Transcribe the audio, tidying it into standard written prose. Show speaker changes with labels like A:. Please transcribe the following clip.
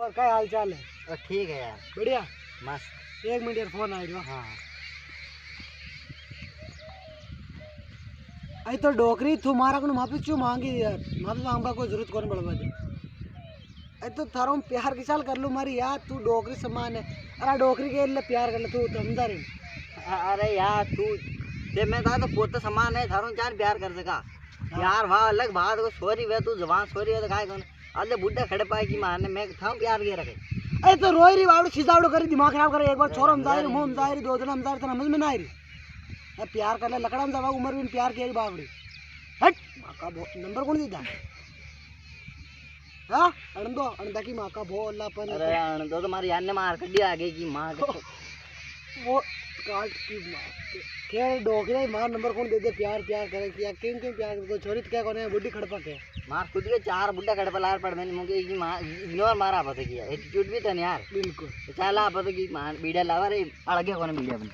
A: और क्या हाल चाल है?
B: ठीक है यार,
A: बढ़िया
B: मस्त।
A: 1 मिनट यार फोन आ रहा।
B: हाँ
A: आई तो डोकरी तुम्हारा को माफी क्यों मांगी यार? माफी मांगबा कोई जरूरत कौन पड़वा दे। आई तो थारो प्यार की चाल कर लू मारी यार, तू डोकरी समान है। अरे डोकरी के लिए प्यार कर ले तू समझा रे।
B: अरे यार तू ते मैं कहा तो पोते समान है थारों चार प्यार कर सका यार। वहाँ अलग बात को सॉरी वे तू जवान सॉरी है तो काय कौन अरे बुड्ढा खड़े पाए की मारने मैं था प्यार किए रखे।
A: अरे तो रोई रही बावड़ो सिजावड़ो करी दिमाग खराब करे। एक बार छोरो हम जाए मुंह हम जाए दो दिन हम जाए तो समझ में ना आई रही। अब प्यार कर ले लकड़ा में जावा उम्र में प्यार किया बावड़ी। हट माँ का नंबर कौन देता? हाँ अणदो अणदा की माँ का भो अल्लाह पर।
B: अरे अणदो तो मारी यार ने मार कड्डी आगे की माँ के
A: वो काट की माँ के क्या डोकरे मार नंबर कौन दे दे प्यार प्यार करे किया क्यों क्यों प्यार को छोरी तो क्या कोने बुड्ढी खड़पा के
B: मार खुद के चार बुड्ढा खड़े पलार पड़ मैंने मुझे की माँ इग्नोर मारा पता किया एटीट्यूड भी था यार
A: बिल्कुल
B: चला पता की मार बीड़ा लावा रे अड़गे कोने बीड़ा बन